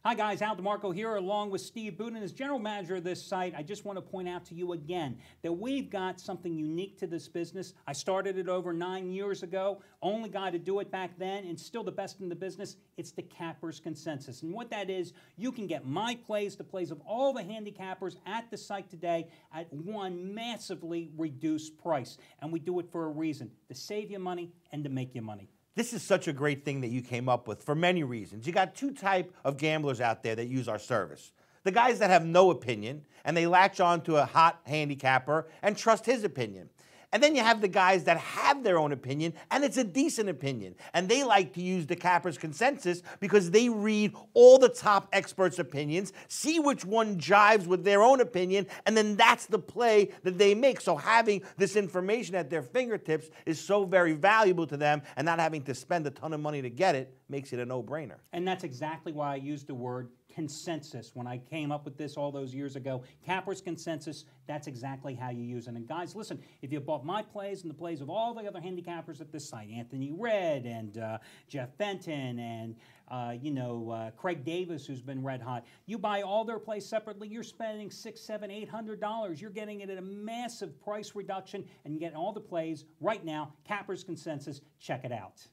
Hi guys, Al DeMarco here along with Steve Budin as general manager of this site. I just want to point out to you again that we've got something unique to this business. I started it over 9 years ago, only guy to do it back then, and still the best in the business. It's the Cappers Consensus. And what that is, you can get my plays, the plays of all the handicappers at the site today at one massively reduced price. And we do it for a reason, to save you money and to make you money. This is such a great thing that you came up with for many reasons. You got two types of gamblers out there that use our service. The guys that have no opinion, and they latch on to a hot handicapper and trust his opinion. And then you have the guys that have their own opinion, and it's a decent opinion. And they like to use the Cappers Consensus because they read all the top experts' opinions, see which one jives with their own opinion, and then that's the play that they make. So having this information at their fingertips is so very valuable to them, and not having to spend a ton of money to get it makes it a no-brainer. And that's exactly why I used the word consensus when I came up with this all those years ago. Cappers Consensus, that's exactly how you use it. And guys, listen, if you bought my plays and the plays of all the other handicappers at this site, Anthony Red and Jeff Benton and Craig Davis, who's been red hot, you buy all their plays separately, you're spending $600, $700, $800. You're getting it at a massive price reduction, and you get all the plays right now. Cappers Consensus, check it out.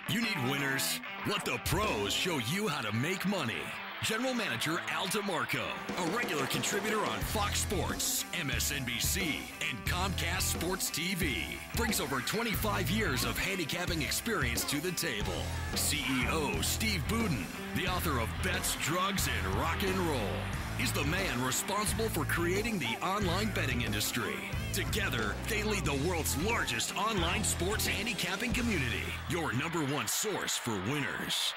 You need winners? Let the pros show you how to make money. General Manager Al DeMarco, a regular contributor on Fox Sports, MSNBC, and Comcast Sports TV, brings over 25 years of handicapping experience to the table. CEO Steve Budin, the author of Bets, Drugs, and Rock and Roll, is the man responsible for creating the online betting industry. Together, they lead the world's largest online sports handicapping community, your #1 source for winners.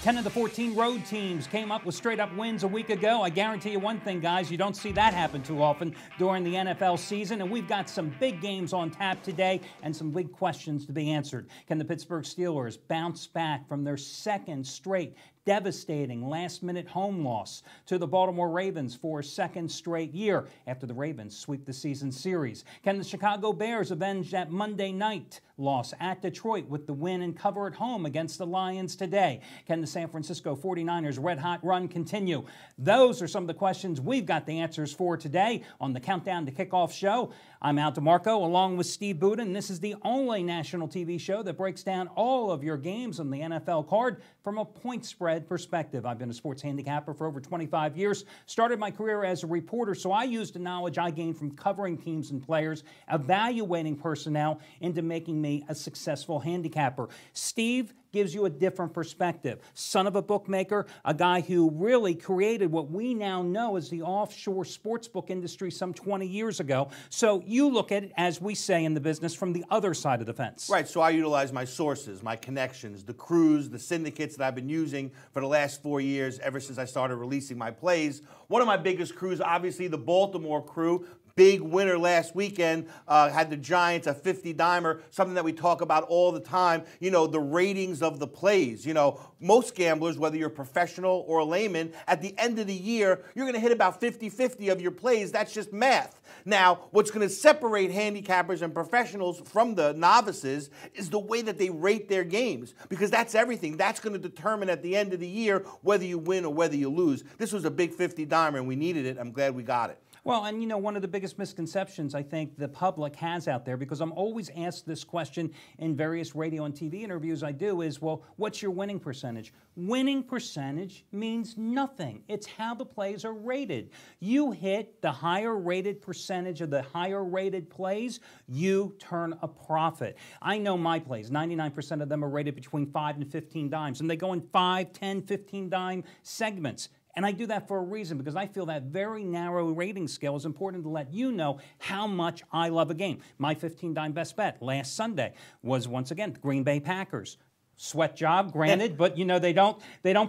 10 of the 14 road teams came up with straight-up wins a week ago. I guarantee you one thing, guys, you don't see that happen too often during the NFL season, and we've got some big games on tap today and some big questions to be answered. Can the Pittsburgh Steelers bounce back from their second straight devastating last-minute home loss to the Baltimore Ravens for a second straight year after the Ravens sweep the season series? Can the Chicago Bears avenge that Monday night loss at Detroit with the win and cover at home against the Lions today? Can the San Francisco 49ers red-hot run continue? Those are some of the questions we've got the answers for today on the Countdown to Kickoff show. I'm Al DeMarco along with Steve Budin. This is the only national TV show that breaks down all of your games on the NFL card from a point spread perspective. I've been a sports handicapper for over 25 years, started my career as a reporter, so I used the knowledge I gained from covering teams and players, evaluating personnel, into making me a successful handicapper. Steve gives you a different perspective. Son of a bookmaker, a guy who really created what we now know as the offshore sportsbook industry some 20 years ago. So you look at it, as we say in the business, from the other side of the fence. Right, so I utilize my sources, my connections, the crews, the syndicates that I've been using for the last 4 years, ever since I started releasing my plays. One of my biggest crews, obviously the Baltimore crew. Big winner last weekend, had the Giants, a 50-dimer, something that we talk about all the time, you know, the ratings of the plays. You know, most gamblers, whether you're a professional or a layman, at the end of the year, you're going to hit about 50-50 of your plays. That's just math. Now, what's going to separate handicappers and professionals from the novices is the way that they rate their games, because that's everything. That's going to determine at the end of the year whether you win or whether you lose. This was a big 50-dimer, and we needed it. I'm glad we got it. Well, and you know, one of the biggest misconceptions I think the public has out there, because I'm always asked this question in various radio and TV interviews I do, is, well, what's your winning percentage? Winning percentage means nothing. It's how the plays are rated. You hit the higher rated percentage of the higher rated plays, you turn a profit. I know my plays, 99% of them are rated between 5 and 15 dimes, and they go in 5, 10, 15 dime segments. And I do that for a reason, because I feel that very narrow rating scale is important to let you know how much I love a game. My 15-dime best bet last Sunday was, once again, the Green Bay Packers. Sweat job, granted, but you know they don't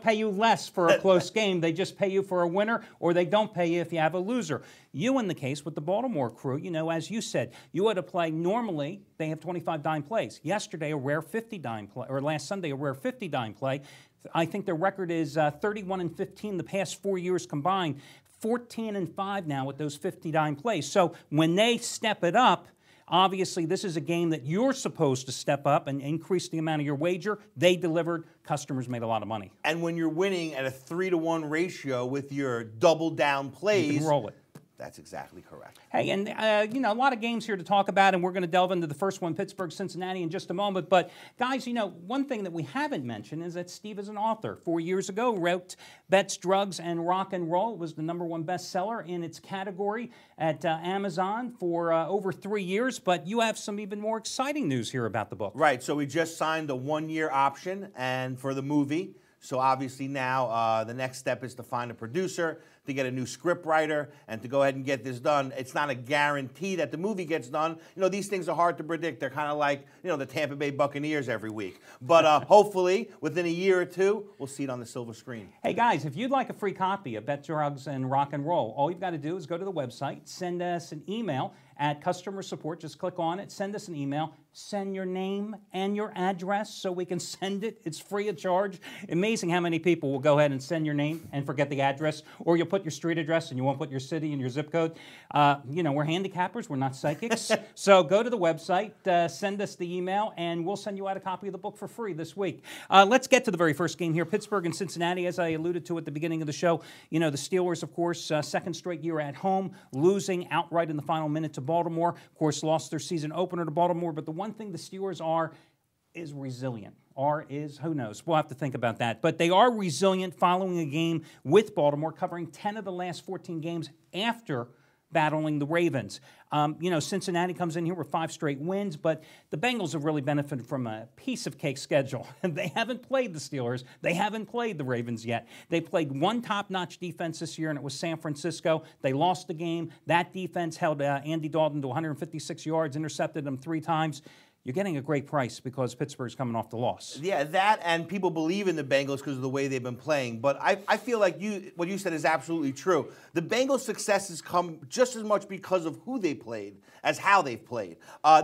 pay you less for a close game. They just pay you for a winner, or they don't pay you if you have a loser. You, in the case with the Baltimore crew, you know, as you said, you had to play. Normally they have 25-dime plays. Yesterday, a rare 50-dime play, or last Sunday, a rare 50-dime play. I think their record is 31-15 the past 4 years combined, 14-5 now with those 50-dime plays. So when they step it up, Obviously, this is a game that you're supposed to step up and increase the amount of your wager. They delivered. Customers made a lot of money. And when you're winning at a 3-to-1 ratio with your double down plays, You can roll it. That's exactly correct. Hey, and a lot of games here to talk about, and we're going to delve into the first one, Pittsburgh-Cincinnati, in just a moment. But, guys, one thing that we haven't mentioned is that Steve is an author. 4 years ago, wrote Bets, Drugs, and Rock and Roll. It was the #1 bestseller in its category at Amazon for over 3 years. But you have some even more exciting news here about the book. Right. So we just signed a 1-year option and for the movie. So obviously now the next step is to find a producer, to get a new script writer, and to go ahead and get this done. It's not a guarantee that the movie gets done. These things are hard to predict. They're kind of like, the Tampa Bay Buccaneers every week. But hopefully, within a year or two, we'll see it on the silver screen. Hey, guys, if you'd like a free copy of Bet, Drugs, and Rock and Roll, all you've got to do is go to the website, send us an email at customer support. Just click on it, send us an email, send your name and your address so we can send it. It's free of charge. Amazing how many people will go ahead and send your name and forget the address, or you'll put your street address and you won't put your city and your zip code. We're handicappers, we're not psychics. So go to the website, send us the email, and we'll send you out a copy of the book for free this week. Let's get to the very first game here, Pittsburgh and Cincinnati. As I alluded to at the beginning of the show, the Steelers, of course, second straight year at home, losing outright in the final minute to Baltimore. Of course, lost their season opener to Baltimore, but the one thing the Steelers is resilient. Who knows? We'll have to think about that. But they are resilient following a game with Baltimore, covering 10 of the last 14 games after battling the Ravens. Cincinnati comes in here with 5 straight wins, but the Bengals have really benefited from a piece of cake schedule. They haven't played the Steelers. They haven't played the Ravens yet. They played one top-notch defense this year, and it was San Francisco. They lost the game. That defense held Andy Dalton to 156 yards, intercepted him 3 times. You're getting a great price because Pittsburgh's coming off the loss. Yeah, that, and people believe in the Bengals because of the way they've been playing. But I feel like what you said is absolutely true. The Bengals' success has come just as much because of who they played as how they've played.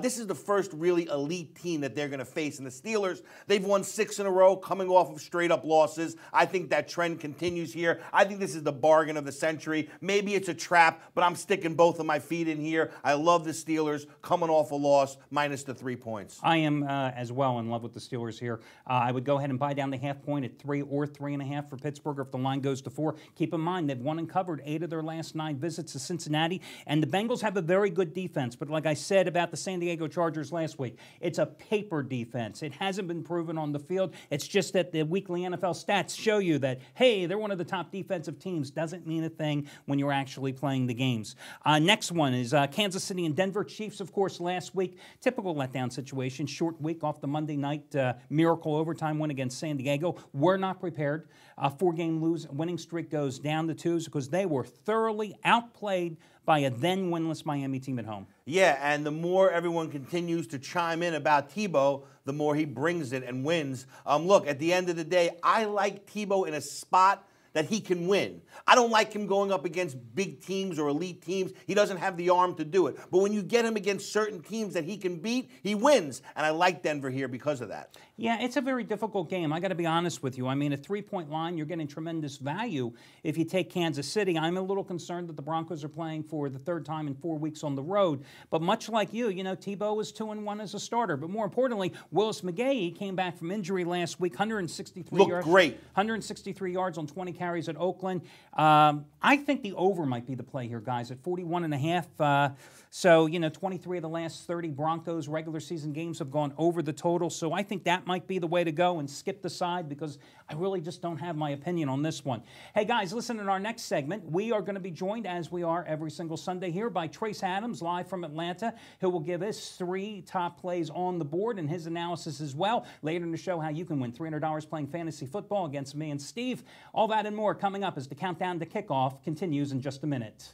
This is the first really elite team that they're going to face. And the Steelers, they've won 6 in a row, coming off of straight-up losses. I think that trend continues here. I think this is the bargain of the century. Maybe it's a trap, but I'm sticking both of my feet in here. I love the Steelers coming off a loss, minus the 3 points. I am as well in love with the Steelers here. I would go ahead and buy down the half point at 3 or 3.5 for Pittsburgh if the line goes to 4. Keep in mind, they've won and covered 8 of their last 9 visits to Cincinnati, and the Bengals have a very good defense. But like I said about the San Diego Chargers last week, it's a paper defense. It hasn't been proven on the field. It's just that the weekly NFL stats show you that, hey, they're one of the top defensive teams. Doesn't mean a thing when you're actually playing the games. Next one is Kansas City and Denver. Chiefs, of course, last week. Typical letdown situation. Short week off the Monday night miracle overtime win against San Diego. We're not prepared. 4-game winning streak goes down to 2 because they were thoroughly outplayed by a then winless Miami team at home. Yeah, and the more everyone continues to chime in about Tebow, the more he brings it and wins. Look, at the end of the day, I like Tebow in a spot that he can win. I don't like him going up against big teams or elite teams. He doesn't have the arm to do it. But when you get him against certain teams that he can beat, he wins. And I like Denver here because of that. Yeah, it's a very difficult game. I got to be honest with you. I mean, a 3-point line, you're getting tremendous value if you take Kansas City. I'm a little concerned that the Broncos are playing for the 3rd time in 4 weeks on the road. But much like you, Tebow was 2-1 as a starter. But more importantly, Willis McGahee came back from injury last week, 163 yards. Great. 163 yards on 20 carries at Oakland. I think the over might be the play here, guys, at 41.5. So, 23 of the last 30 Broncos regular season games have gone over the total. So I think that might be the way to go and skip the side because I really just don't have my opinion on this one. Hey, guys, listen, in our next segment, we are going to be joined, as we are every single Sunday here, by Trace Adams, live from Atlanta, who will give us 3 top plays on the board and his analysis as well. Later in the show, how you can win $300 playing fantasy football against me and Steve. All that and more coming up as the countdown to kickoff continues in just a minute.